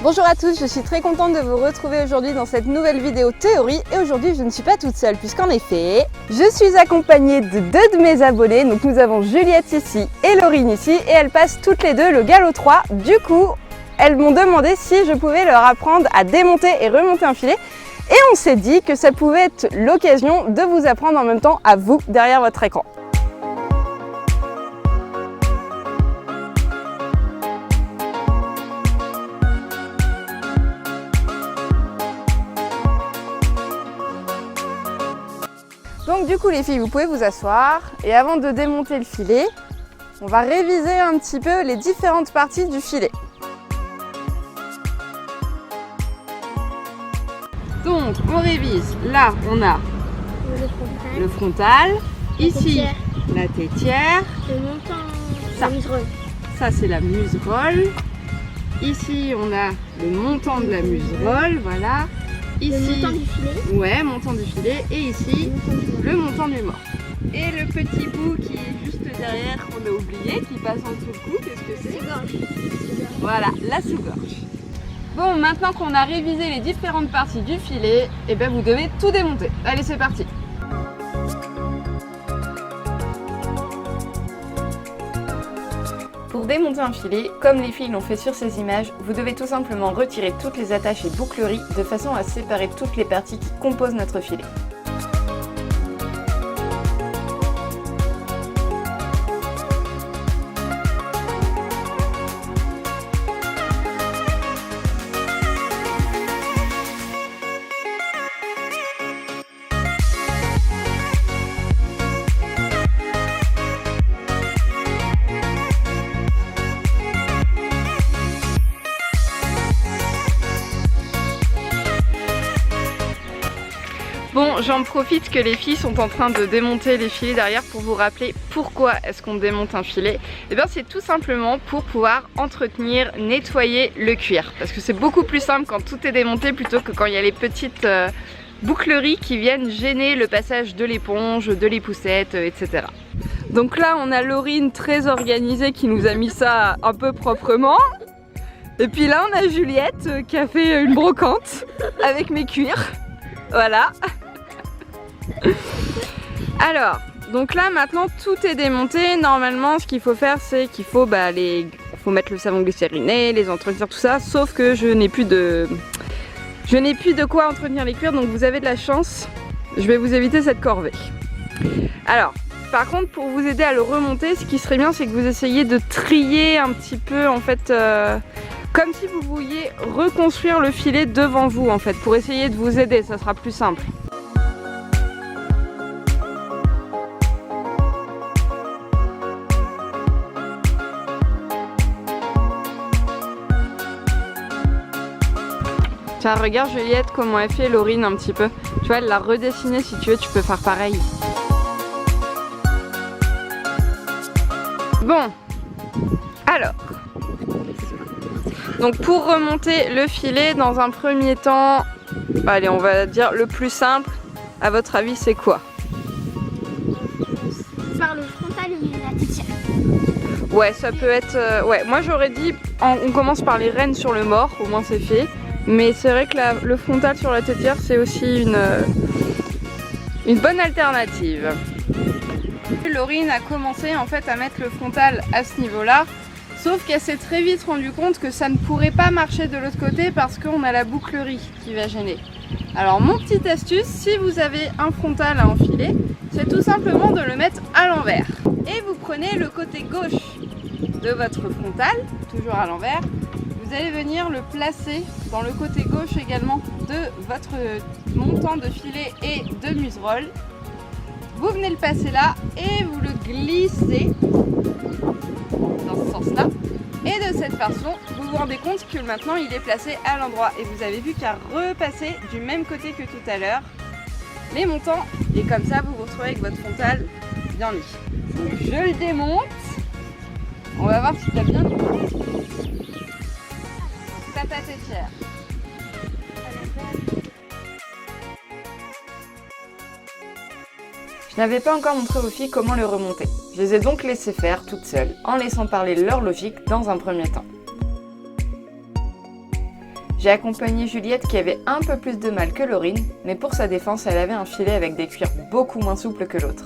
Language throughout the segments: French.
Bonjour à tous, je suis très contente de vous retrouver aujourd'hui dans cette nouvelle vidéo théorie et aujourd'hui je ne suis pas toute seule puisqu'en effet je suis accompagnée de deux de mes abonnés. Donc nous avons Juliette ici et Laurine ici et elles passent toutes les deux le galop 3. Du coup elles m'ont demandé si je pouvais leur apprendre à démonter et remonter un filet et on s'est dit que ça pouvait être l'occasion de vous apprendre en même temps à vous derrière votre écran. Donc du coup les filles, vous pouvez vous asseoir et avant de démonter le filet, on va réviser un petit peu les différentes parties du filet. Donc on révise, là on a le frontal, ici la tétière, le montant, ça, la muserolle. Ça c'est la muserolle, ici on a le montant de la muserolle, voilà. Ici, le montant du filet. Ouais, montant du filet. Et ici, le montant du mort. Et le petit bout qui est juste derrière, qu'on a oublié, qui passe en dessous le cou, qu'est-ce que c'est? Sous-gorge. Voilà, la sous-gorge. Bon, maintenant qu'on a révisé les différentes parties du filet, eh ben vous devez tout démonter. Allez, c'est parti. Pour démonter un filet, comme les filles l'ont fait sur ces images, vous devez tout simplement retirer toutes les attaches et boucleries de façon à séparer toutes les parties qui composent notre filet. Bon, j'en profite que les filles sont en train de démonter les filets derrière pour vous rappeler pourquoi est-ce qu'on démonte un filet. Et bien c'est tout simplement pour pouvoir entretenir, nettoyer le cuir. Parce que c'est beaucoup plus simple quand tout est démonté plutôt que quand il y a les petites boucleries qui viennent gêner le passage de l'éponge, de l'épousette, etc. Donc là on a Laurine très organisée qui nous a mis ça un peu proprement. Et puis là on a Juliette qui a fait une brocante avec mes cuirs. Voilà. Alors, donc là maintenant tout est démonté. Normalement ce qu'il faut faire c'est qu'il faut mettre le savon glycériné, les entretenir tout ça. Sauf que je n'ai plus de quoi entretenir les cuirs, donc vous avez de la chance. Je vais vous éviter cette corvée. Alors, par contre pour vous aider à le remonter, ce qui serait bien c'est que vous essayiez de trier un petit peu en fait. Comme si vous vouliez reconstruire le filet devant vous en fait, pour essayer de vous aider, ça sera plus simple. Tiens, regarde Juliette comment elle fait Laurine un petit peu. Tu vois, elle l'a redessiné, si tu veux, tu peux faire pareil. Bon, alors... Donc pour remonter le filet, dans un premier temps, allez on va dire le plus simple, à votre avis c'est quoi? Par le frontal et la tétière. Ouais, ça peut être... ouais, moi j'aurais dit, on commence par les rênes sur le mort, au moins c'est fait. Mais c'est vrai que le frontal sur la tétière c'est aussi une bonne alternative. Laurine a commencé en fait à mettre le frontal à ce niveau-là. Sauf qu'elle s'est très vite rendu compte que ça ne pourrait pas marcher de l'autre côté parce qu'on a la bouclerie qui va gêner. Alors mon petite astuce, si vous avez un frontal à enfiler, c'est tout simplement de le mettre à l'envers. Et vous prenez le côté gauche de votre frontal, toujours à l'envers, vous allez venir le placer dans le côté gauche également de votre montant de filet et de muserolle. Vous venez le passer là et vous le glissez dans ce sens-là. Et de cette façon, vous vous rendez compte que maintenant il est placé à l'endroit. Et vous avez vu qu'il a repassé du même côté que tout à l'heure les montants. Et comme ça, vous vous retrouvez avec votre frontal bien mis. Donc je le démonte. On va voir si tu as bien mis. Ça ta tétière. Je n'avais pas encore montré aux filles comment le remonter. Je les ai donc laissées faire toutes seules, en laissant parler leur logique dans un premier temps. J'ai accompagné Juliette qui avait un peu plus de mal que Laurine, mais pour sa défense, elle avait un filet avec des cuirs beaucoup moins souples que l'autre.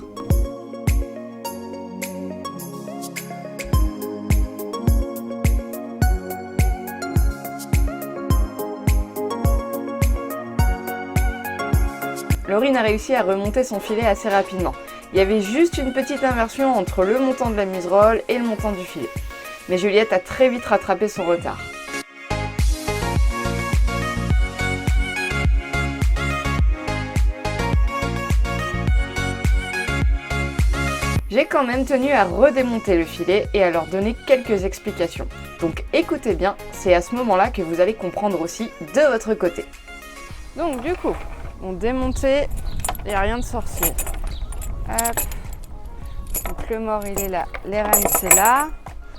Laurine a réussi à remonter son filet assez rapidement. Il y avait juste une petite inversion entre le montant de la muserolle et le montant du filet. Mais Juliette a très vite rattrapé son retard. J'ai quand même tenu à redémonter le filet et à leur donner quelques explications. Donc écoutez bien, c'est à ce moment-là que vous allez comprendre aussi de votre côté. Donc du coup, on démontait, il n'y a rien de sorcier. Hop. Donc le mort il est là, les rênes c'est là.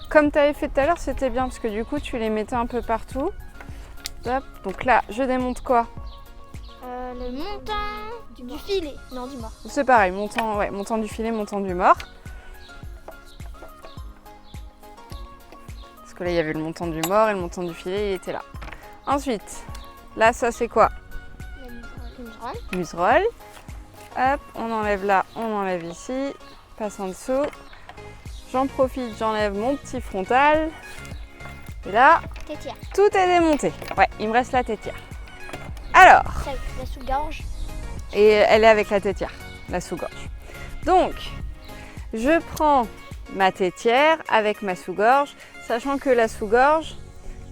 Comme tu avais fait tout à l'heure, c'était bien parce que du coup tu les mettais un peu partout. Hop. Donc là, je démonte quoi? Le montant du filet, non du mort. C'est pareil, montant du filet, montant du mort. Parce que là il y avait le montant du mort et le montant du filet, il était là. Ensuite, là ça c'est quoi? La Muserolle. Hop, on enlève là, on enlève ici, passe en dessous. J'en profite, j'enlève mon petit frontal. Et là, tétière. Tout est démonté. Ouais, il me reste la tétière. Alors, La sous-gorge. et elle est avec la tétière, la sous-gorge. Donc, je prends ma tétière avec ma sous-gorge, sachant que la sous-gorge,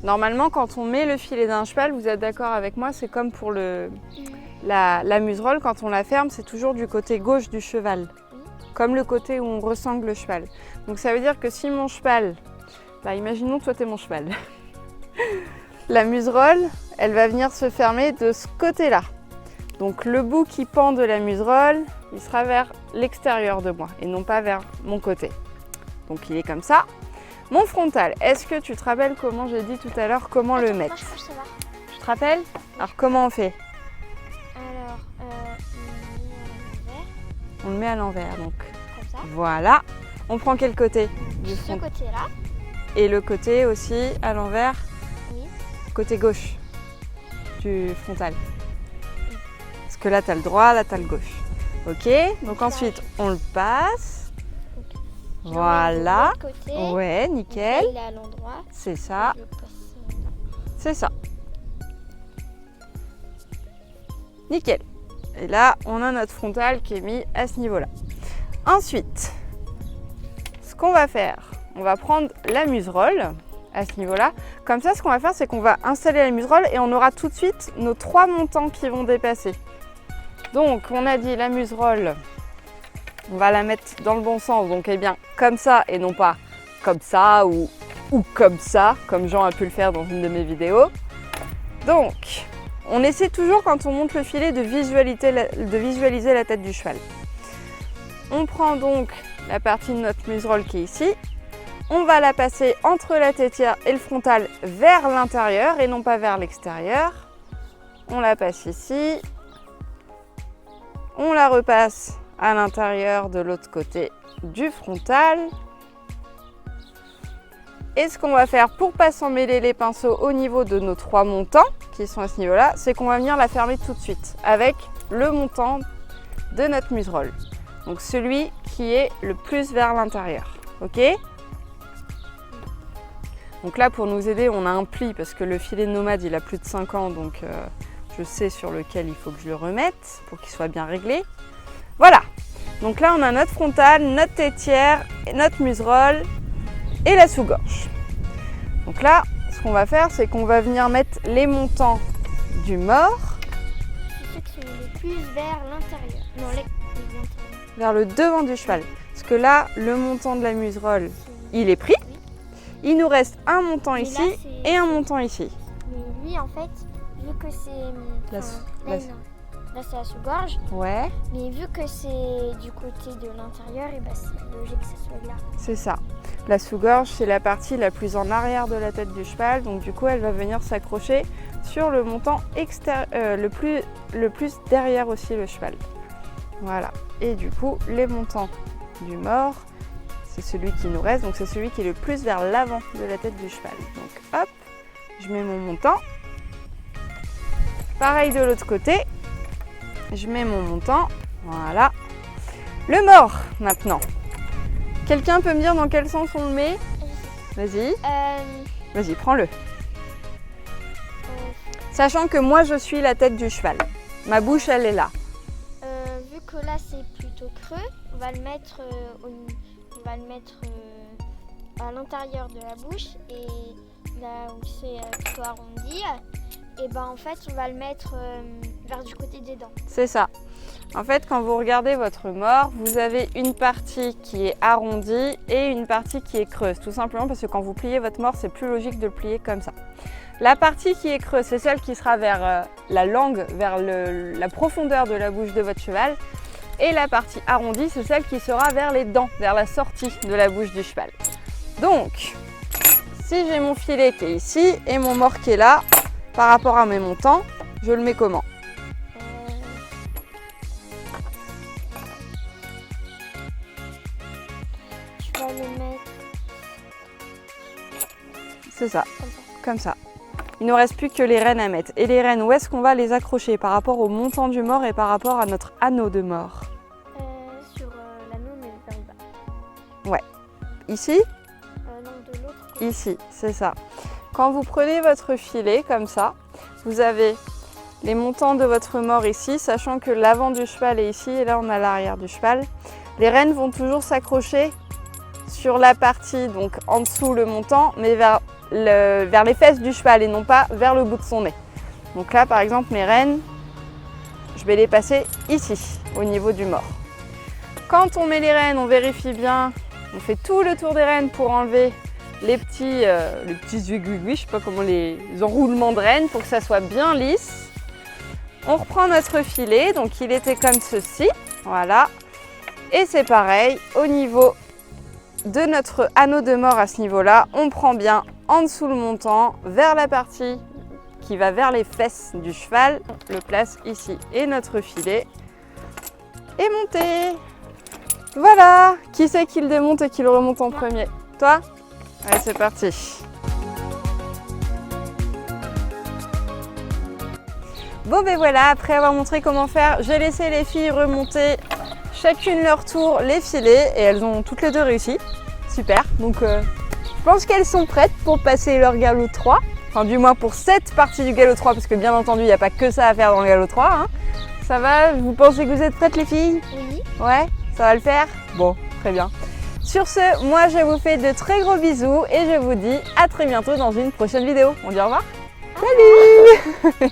normalement quand on met le filet d'un cheval, vous êtes d'accord avec moi, c'est comme pour la muserolle, quand on la ferme, c'est toujours du côté gauche du cheval, comme le côté où on ressangle le cheval. Donc ça veut dire que si mon cheval, là imaginons toi t'es mon cheval, la muserolle, elle va venir se fermer de ce côté-là. Donc le bout qui pend de la muserolle, il sera vers l'extérieur de moi et non pas vers mon côté. Donc il est comme ça. Mon frontal, est-ce que tu te rappelles comment j'ai dit tout à l'heure comment le mettre? Moi, je sais pas. Tu te rappelles? Alors comment on fait? Alors, On le met à l'envers, donc comme ça. voilà. On prend quel côté du Ce frontal? côté-là. Et le côté aussi à l'envers, Oui. côté gauche du frontal. Parce que là, tu as le droit, là, tu as le gauche. Ok, donc ensuite, on le passe. Voilà. De l'autre côté. Ouais, nickel. Il est à l'endroit. C'est ça, Je le passe, c'est ça. Nickel. Et là, on a notre frontal qui est mis à ce niveau-là. Ensuite, ce qu'on va faire, on va prendre la muserolle à ce niveau-là. Comme ça, ce qu'on va faire, c'est qu'on va installer la muserolle et on aura tout de suite nos 3 montants qui vont dépasser. Donc, on a dit la muserolle, on va la mettre dans le bon sens. Donc, eh bien, comme ça et non pas comme ça ou comme ça, comme Jean a pu le faire dans une de mes vidéos. Donc, on essaie toujours, quand on monte le filet, de visualiser la tête du cheval. On prend donc la partie de notre muserolle qui est ici. On va la passer entre la tétière et le frontal vers l'intérieur et non pas vers l'extérieur. On la passe ici. On la repasse à l'intérieur de l'autre côté du frontal. Et ce qu'on va faire pour ne pas s'emmêler les pinceaux au niveau de nos 3 montants qui sont à ce niveau-là, c'est qu'on va venir la fermer tout de suite avec le montant de notre muserolle. Donc celui qui est le plus vers l'intérieur. Ok ? Donc là, pour nous aider, on a un pli parce que le filet de nomade, il a plus de 5 ans, donc je sais sur lequel il faut que je le remette pour qu'il soit bien réglé. Voilà. Donc là, on a notre frontal, notre tétière, notre muserolle et la sous-gorge. Donc là, ce qu'on va faire, c'est qu'on va venir mettre les montants du mort. C'est ceux qui sont les plus vers l'intérieur. Non, l'intérieur. Vers le devant du cheval. Parce que là, le montant de la muserolle, il est pris. Il nous reste un montant ici là, et un montant ici. Mais lui, en fait, vu que c'est... Là, c'est la sous-gorge. Ouais. Mais vu que c'est du côté de l'intérieur, et bah, c'est logique que ça soit là. C'est ça. La sous-gorge, c'est la partie la plus en arrière de la tête du cheval. Donc du coup, elle va venir s'accrocher sur le montant le plus derrière aussi le cheval. Voilà. Et du coup, les montants du mort, c'est celui qui nous reste. Donc c'est celui qui est le plus vers l'avant de la tête du cheval. Donc hop, je mets mon montant. Pareil de l'autre côté. Je mets mon montant. Voilà. Le mors maintenant. Quelqu'un peut me dire dans quel sens on le met? Vas-y. Vas-y, prends-le. Sachant que moi je suis la tête du cheval. Ma bouche elle est là. Vu que là c'est plutôt creux, on va le mettre, à l'intérieur de la bouche et là où c'est plutôt arrondi. Et ben en fait on va le mettre vers du côté des dents. C'est ça. En fait quand vous regardez votre mors, vous avez une partie qui est arrondie et une partie qui est creuse. Tout simplement parce que quand vous pliez votre mors, c'est plus logique de le plier comme ça. La partie qui est creuse, c'est celle qui sera vers la langue, vers la profondeur de la bouche de votre cheval. Et la partie arrondie, c'est celle qui sera vers les dents, vers la sortie de la bouche du cheval. Donc, si j'ai mon filet qui est ici et mon mors qui est là, par rapport à mes montants, je le mets comment? Tu vas le mettre... C'est ça, comme ça. Il ne nous reste plus que les rênes à mettre. Et les rênes, où est-ce qu'on va les accrocher par rapport au montant du mors et par rapport à notre anneau de mort? Sur l'anneau, mais vers le bas. Ouais. Ici? Non, de l'autre. Ici, c'est ça. Quand vous prenez votre filet comme ça, vous avez les montants de votre mort ici, sachant que l'avant du cheval est ici et là on a l'arrière du cheval. Les rênes vont toujours s'accrocher sur la partie, donc en dessous le montant, mais vers les fesses du cheval et non pas vers le bout de son nez. Donc là par exemple mes rênes, je vais les passer ici, au niveau du mort. Quand on met les rênes, on vérifie bien, on fait tout le tour des rênes pour enlever les petits aiguilles, je sais pas comment, les enroulements de rênes pour que ça soit bien lisse. On reprend notre filet, donc il était comme ceci, voilà. Et c'est pareil, au niveau de notre anneau de mort à ce niveau-là, on prend bien en dessous le montant, vers la partie qui va vers les fesses du cheval, on le place ici. Et notre filet est monté. Voilà, qui c'est qui le démonte et qui le remonte en premier? Toi? Allez, c'est parti. Bon ben voilà, après avoir montré comment faire, j'ai laissé les filles remonter chacune leur tour les filets et elles ont toutes les deux réussi. Super, donc je pense qu'elles sont prêtes pour passer leur galop 3. Enfin du moins pour cette partie du galop 3 parce que bien entendu il n'y a pas que ça à faire dans le galop 3. Hein. Ça va? Vous pensez que vous êtes prêtes les filles? Oui. Ouais, ça va le faire? Bon, très bien. Sur ce, moi je vous fais de très gros bisous et je vous dis à très bientôt dans une prochaine vidéo. On dit au revoir? Salut.